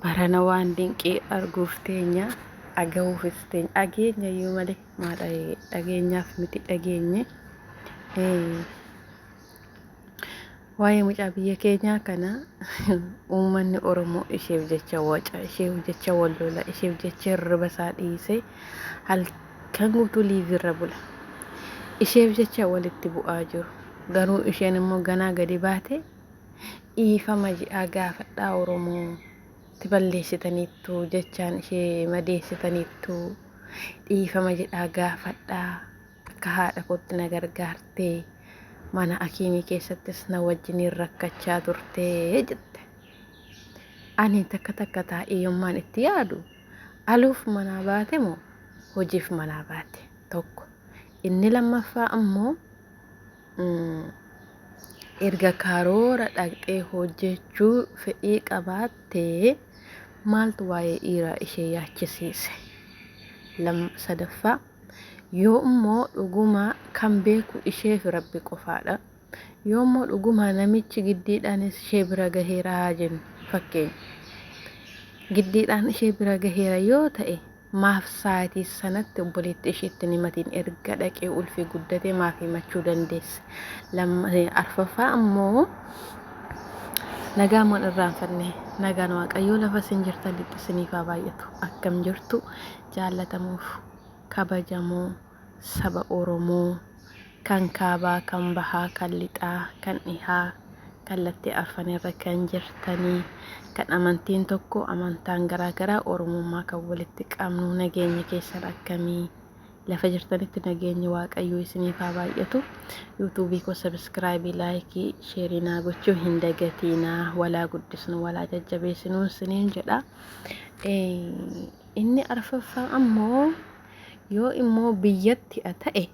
barana waan dinqii arguuf teenya dhaga'uufis teenya dhageenya iyyuu malee maa dhageenyaaf miti dhageenye waa'ee mucaa biyya keenyaa kana uummanni Oromoo isheef jecha waca isheef jecha wallola isheef jecha hirriba isaa dhiisee halkan guutuu liivirra bula isheef jecha walitti bu'aa jiru garuu isheen immoo ganaa gadi baate dhiifama ji'aa gaafadhaa Oromoo tiballeessitaniittu jechaan ishee madeessitaniittu dhiifama jedhaa gaafadhaa akka haadha kootti na gargaartee mana akiimii keessattis na wajjiniin rakkachaa turtee jette. Ani takka taa'ee yommaan itti yaadu aluuf manaa baate moo hojiif manaa baate tokko. Inni lammaffaa ammoo erga karoora dhaqxee hojjechuu fedhii qabaattee maaltu waa'ee dhiiraa ishee yaachisiise. Sadaffaa yoo immoo dhugumaa kan beeku isheef Rabbi qofaadha. Yoo immoo dhugumaa namichi giddiidhaanis ishee bira gaheera haa jennu fakkeenya giddiidhaan ishee bira gaheera yoo ta'e maaf sa'aatii sanatti obboleetti isheetti himatiin erga dhaqee ulfii guddatee maaf himachuu dandeesse. Arfaffaa ammoo nagaan waan irraanfanne nagaan Waaqayyoo lafa isin jirtanitti isiniif haa baay'atu. Akkam jirtu jaallatamuuf kabajamoo saba Oromoo kan kaabaa kan bahaa kan lixaa kan dhihaa kallattii arfanirra kan jirtanii kan amantiin tokko amantaan garaagaraa Oromummaa kan walitti qabnu nageenya keessan akkamii lafa jirtanitti nageenya Waaqayyoo isiniif haa baay'atu. Yuutuubii koo sabskraayibii laayikii sheerii naa gochuu hin dagatinaa walaa guddisnu walaa jajjabeessinu isiniin jedha. Inni arfaffaa ammoo yoo immoo biyyatti ta'e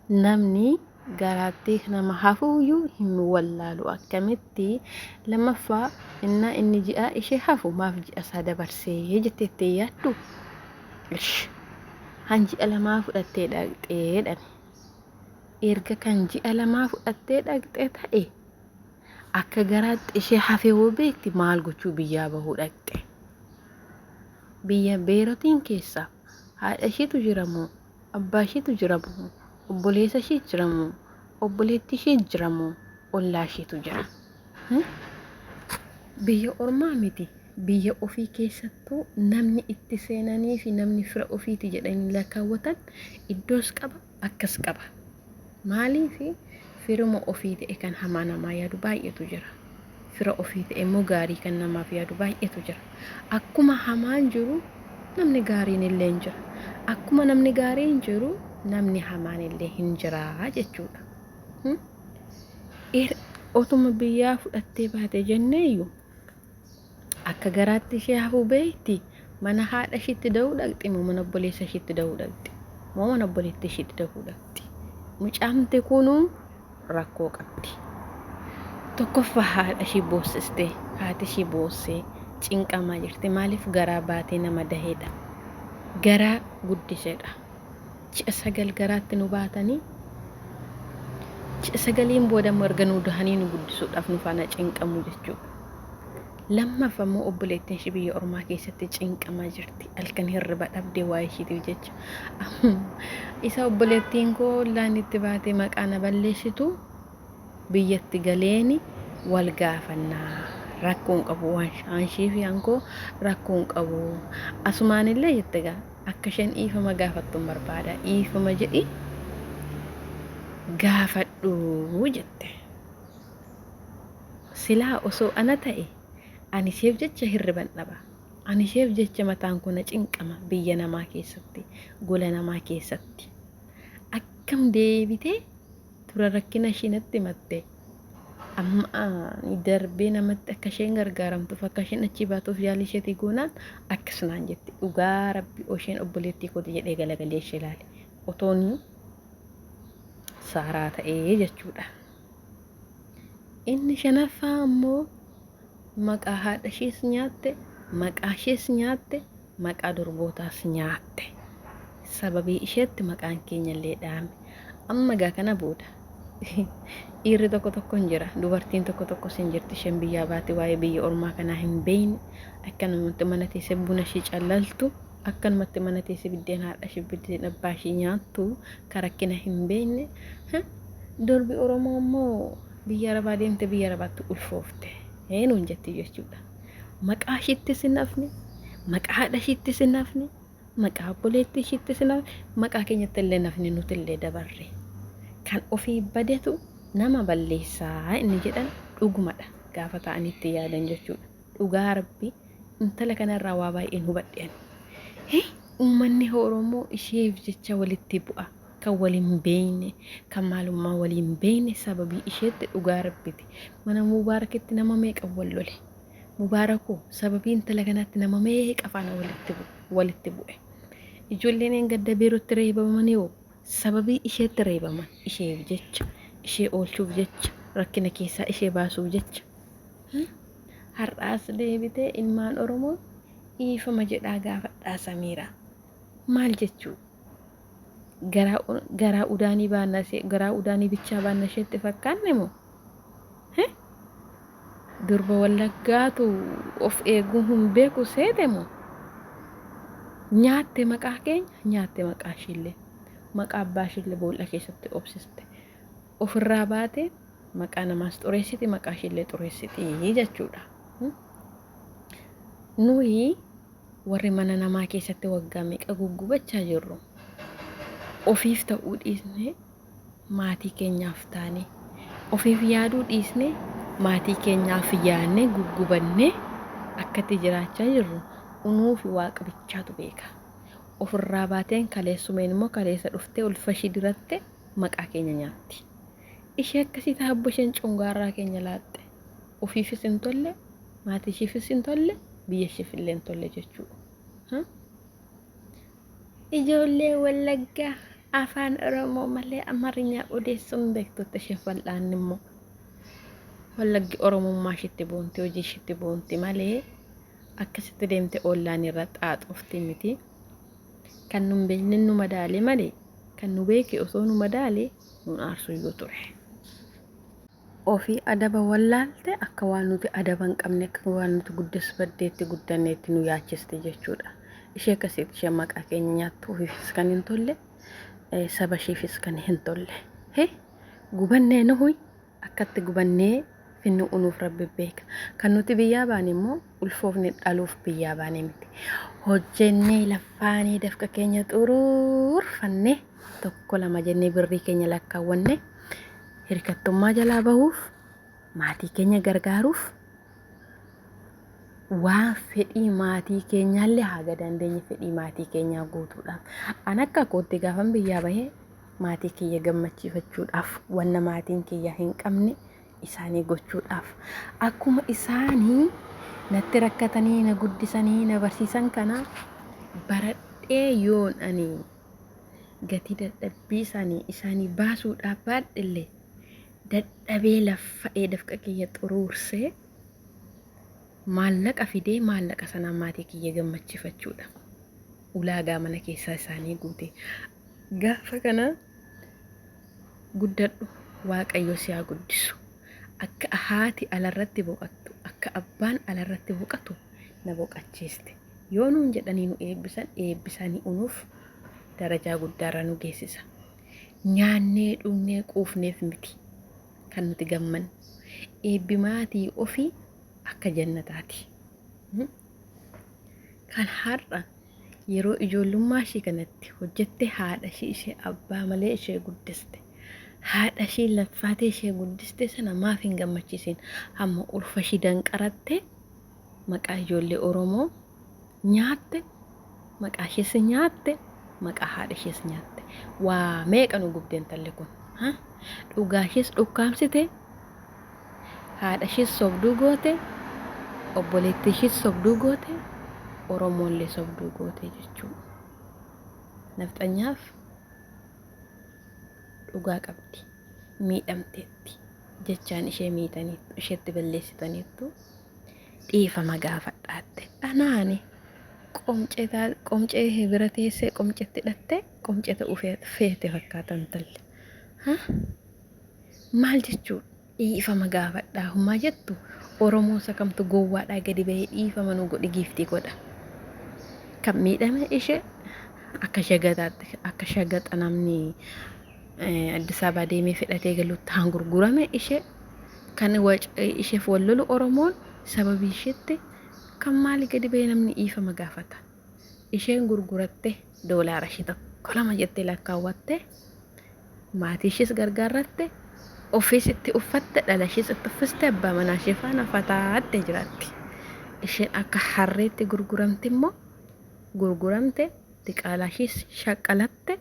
namni garaatti nama hafuuyyuu hin wallaalu akkamitti. Lammaffaa inni ji'a ishee hafu maaf ji'a isaa dabarsee jetteetti yaaddu han ji'a lamaa fudhattee dhaqxeedhan erga kan ji'a lamaa fudhattee dhaqxee ta'e akka garaatti ishee hafee hoo beekti maal gochuu biyyaa bahuu dhaqxe. Biyya beerotiin keessa haadha isheetu jiramoo abbaa isheetu jiramoo obboleessa ishee jiramoo obboleetti ishee jiramoo ollaa isheetu jira. Biyya ormaa miti biyya ofii keessattuu namni itti seenanii fi namni fira ofiiti jedhanii lakkaawwatan iddoos qaba akkas qaba. Maaliif firuma ofii ta'e kan hamaa namaa yaadu baay'eetu jira. Fira ofii ta'e immoo gaarii kan namaaf yaadu baay'eetu jira. Akkuma hamaan jiru namni gaariin illee hin jira. Akkuma namni gaariin jiru namni hamaan illee hin jira jechuudha. Otuma biyyaa fudhattee baate jenneeyyu akka garaatti ishee hafuu beekti mana haadha isheetti da'uu dhaqxi moo mana obboleessa isheetti da'uu dhaqxi moo mana obboleetti isheetti da'uu dhaqxi. Mucaamte kunuu rakkoo qabdi. Tokkoffaa haadha ishee boossistee haati ishee boossee cinqamaa jirti. Maaliif garaa baatee nama daheedha garaa guddiseedha. Ji'a 9 garaatti nu baatanii ji'a 9 booda erga nu dahanii nu guddisuudhaaf nu faana cinqamu jechuudha. Lammaffaa immoo obboleettiin ishee biyya ormaa keessatti cinqamaa jirti. Halkan hirriba dhabdee waa'ee isheetiif jecha isa obboleettiin koo laan itti baatee maqaa na balleessitu biyyatti galeeni wal gaafannaa rakkoon qabu waan ishee fi ankoo rakkoon qabu asumaan illee jette gaa akka isheen dhiifama gaafattu barbaada dhiifama jedhi gaafadhu jette. Silaa osoo ana ta'e ani isheef jecha hirriban dhaba ani isheef jecha mataan kun cinqama biyya namaa keessatti gola namaa keessatti akkam deebitee tura rakkina ishiinatti himatte amma darbee namatti akka isheen gargaaramtuuf akka isheen achi baatuuf yaalii isheetii goonaan akkasumaan jetti. Dhugaa Rabbi isheen obboleettii kooti jedhee galagalee ishee ilaale otoon saaraa ta'ee jechuudha. Inni shanaffaa ammoo maqaa haadha ishees nyaatte maqaa ishees nyaatte maqaa durbootaas nyaatte. Sababii isheetti maqaan keenya illee dhaame. Amma gaa kana booda dhiirri tokko hin jira, dubartiin tokko sin jirti isheen biyyaa baate waa'ee biyya ormaa kanaa hin beeyne, akkanumatti mana teessee buna ishee callaltu, akkanumatti mana teessee biddeen haadha ishee biddeen abbaa ishee nyaattu karakkina hin beeyne. Durbi Oromoo immoo biyya arabaa deemte biyya arabaatti ulfoofte nuun jetti jechuudha. Maqaa ishiitti sinafne, maqaa haadha ishiitti sinafne, maqaa obboleettii ishiitti sinafne, maqaa keenyatti illee nafne nuti illee dabarre. Kan ofii badetu nama balleessaa inni jedhan dhugumadha gaafa ta'anitti yaadan jechuudha. Dhugaa Rabbi intala kanarraa waa baay'een hubadheen. Uummanni Oromoo isheef jecha walitti bu'a. Kan waliin beeyne, kan maalummaa waliin beeyne sababii isheetti dhugaa Rabbiti. Mana Mubaarakitti nama meeqa wal lole? Mubaaraku sababii intala kanatti nama meeqa faana walitti bu'e? Ijoolleen engadda biirootti reebamanii hoo sababii isheetti reebaman isheef jecha, ishee oolchuuf jecha, rakkina keessaa ishee baasuuf jecha. Har'aas deebitee ilmaan Oromoo dhiifama jedhaa gaafadhaa Samiiraa. Maal jechuu? Garaa udaanii bichaa baanna isheetti fakkaanne moo? Durba Wallaggaatu of eeguu hin beeku seete moo? Nyaatte maqaa keenya, nyaatte maqaa ishiillee. Maqaa abbaa ishiillee boolla keessatti obsiste. Ofirraa baate maqaa namaas xureessiti, maqaa ishiillee xureessiti jechuudha. Nuyi warri mana namaa keessatti waggaa meeqa guggubachaa jirru. Ofiif ta'uu dhiisne maatii keenyaaf taane, ofiif yaaduu dhiisne maatii keenyaaf yaadne guggubanne akkatti jiraachaa jirru unuufi waaqa bichaatu beeka. Ofirraa baateen kaleessumeen immoo kaleessa dhuftee ulfashii diratte maqaa keenya nyaatti. Ishee akkasii taabbo isheen cungaarraa keenya laatte. Ofiifis hin tolle, maatii ishiifis hin tolle, biyya ishiif illee hin tolle jechuudha. Ijoollee Wallaggaa afaan Oromoo malee Amaariyaa odeessuun beektotta ishee fal'aan immoo Wallaggi Oromummaa ishiitti boonti, hojii ishiitti boonti malee akkasitti deemte ollaan irra xaaxofti miti. Kan nun beekne nu madaale malee kan nu beeke osoo nu madaale nun aarsu iyyuu ture. Ofii adaba wallaalte akka waan nuti adaba hin qabne, akka waan nuti guddis baddeetti guddanneetti nu yaachiste jechuudha. Ishee akkasitti ishee maqaa keenya nyaattu ofiifis kan hin tolle, saba isheefis kan hin tolle. Gubannee nuyi akkatti gubannee finni unuuf Rabbi beeka. Kan nuti biyyaa baane immoo ulfoofne dhaluuf biyyaa baane miti. Hojjennee laffaanee dafqa keenya xuruurfannee tokko lama jennee birrii keenya lakkaawwanne hirkattummaa jalaa bahuuf, maatii keenya gargaaruuf, waan fedhii maatii keenyaallee haga dandeenye fedhii maatii keenyaa guutuudhaaf. An akka kootti gaafan biyyaa bahee maatii kiyya gammachiifachuudhaaf, wanna maatiin kiyya hin qabne isaanii gochuudhaaf. Akkuma isaanii natti rakkatanii na guddisanii na barsiisan kana baradhee yoon ani gatii dadhabbii isaanii baasuudhaaf baadhillee dadhabee laffa'ee dafqa kiyya xuruursee maallaqa fidee maallaqa sanaan maatii kiyya gammachiifachuudha. Ulaagaa mana keessaa isaanii guute. Gaafa kana guddadhu Waaqayyo si haa guddisu. Akka haati alarratti boqattu, akka abbaan alarratti boqatu na boqachiiste. Yoo nuun jedhanii nu eebbisanii unuuf darajaa guddaarra nu geessisa. Nyaannee dhugnee quufneef miti kan nuti gammannu. Eebbi maatii ofii akka jannataati. Kan har'a yeroo ijoollummaa ishee kanatti hojjette haadha ishee abbaa malee ishee guddiste. Haadha ishee laffaatee ishee guddiste sana maaf hin gammachiisin? Hamma ulfa ishee danqaratte maqaa ijoollee Oromoo nyaatte, maqaa ishees nyaatte, maqaa haadha ishees nyaatte. Waa meeqa nu gubdeen talle kun? Dhugaa ishees dhukkaamsite, haadha ishees sobduu goote, obboleettii ishees sobduu goote, Oromoollee sobduu goote jechuudha. Nafxanyaaf dhugaa qabdi, miidhamteetti jechaan ishee miitaniitu, isheetti balleessitaniitu dhiifama gaafadhaatte. Anaani qomcee bira teessee qomceetti hidhatte qomceeta feete fakkaatan talle. maal jechuudha dhiifama gaafadhaa hummaa jettu Oromoo sakamtu gowwaadhaa gadi bahee dhiifama nu godhi giiftii godha kan miidhame ishee akka shagaxa namni Addis Ababa deemee fedhatee galuutti hangurgurame ishee kan isheef wallolu Oromoon sababii isheetti kan maali gadi bahee namni dhiifama gaafata isheen gurguratte doolaara ishee tokko lama jettee lakkaawwatte maatii ishees gargaarratte ofiis itti uffatte dhala ishees itti uffiste abbaa manaa ishee faana fataatte jiraatti isheen akka harreetti gurguramte diqaalaa ishees shaqqalatte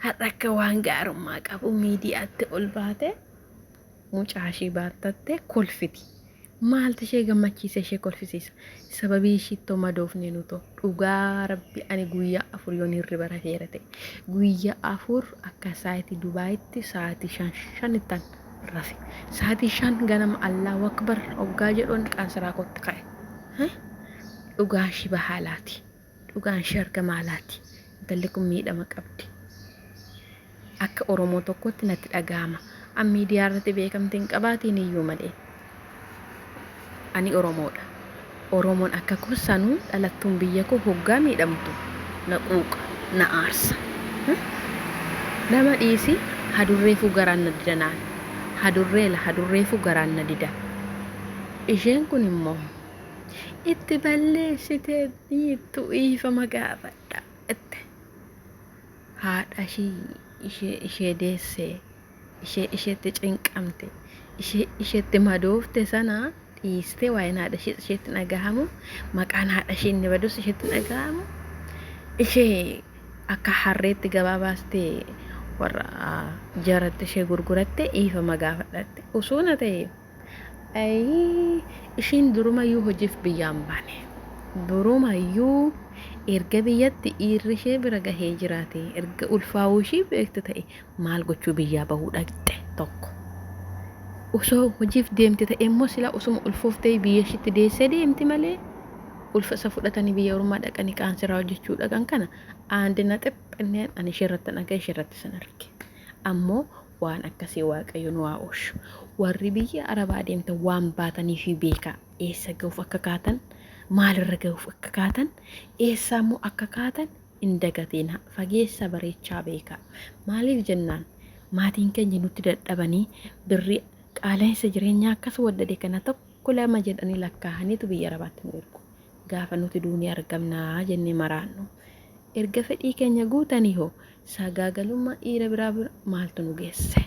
har'a akka waan gaarummaa qabu miidiyaatti ol baate mucaa ishee baatatte kolfiti maaltu ishee gammachiisa ishee kolfisiisa sababii ishiittoo madoofne nuto dhugaa rabbi ani guyyaa 4 yoon hirriba rafeera ta'e guyyaa 4 akka sa'aatii Dubaayitti sa'aatii 5 rafe sa'aatii 5 ganama Allahu akbar oggaa jedhuun qaansaraa kotti ka'e dhugaan ishii bahaalaati dhugaan ishii argamaalaati intalli kun miidhama qabdi akka Oromoo tokkotti natti dhagahama an miidiyaa irratti beekamtiin qabaatiin iyyuu malee ani Oromoodha Oromoon akka kusanuu dhalattuun biyya koo hoggaa miidhamtu na quuqa na aarsa nama dhiisi hadurreefuu garaan na didanaan hadurreefuu garaan na dida isheen kun immoo itti balleessitee dhiittu dhiifama gaafadha itti haadha ishee deessee isheetti cinqamte isheetti madoofte sana dhiistee waa'een haadha isheetti dhagahamu maqaan haadha ishee inni badus isheetti dhagahamu ishee akka harreetti gabaa baastee warra jaratti ishee gurguratte dhiifama gaafadhatte osoo na ta'e ishiin durumayyuu hojiif biyyaan baane durumayyuu erga biyyatti dhiirri ishee bira gahee jiraate erga ulfaa'uu ishee beekte ta'e maal gochuu biyyaa bahuu dhaqxe tokko osoo hojiif deemte ta'e immoo sila osuma ulfooftee biyya ishiitti deessee deemti malee ulfa isa fudhatanii biyya ormaa dhaqanii qaansiraa hojjechuu dhaqan kana aandina xiqqanneen ani isheerratti nagaa isheerratti san arge ammoo waan akkasii waaqayyo nu haa oolchu warri biyya arabaa deemte waan baatanii fi beekaa eessa gahuuf akka kaatan maalirra gahuuf akka kaatan eessaa immoo akka kaatan hin dagatina fageessa bareechaa beekaa maaliif jennaan maatiin keenya nutti dadhabanii birrii qaala'insa jireenyaa akkas waddade kana tokko lama jedhanii lakkaa'aniitu biyya arabaatti nu ergu gaafa nuti duunii argamnaa jennee maraannu erga fedhii keenya guutanii hoo sagaagalummaa dhiira biraa maaltu nu geesse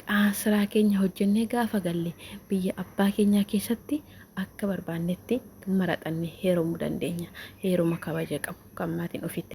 qaansiraa keenya hojjennee gaafa galle biyya abbaa keenyaa keessatti akka barbaannetti maraxannee heerumuu dandeenya heeruma kabaja qabu kan maatiin ofitti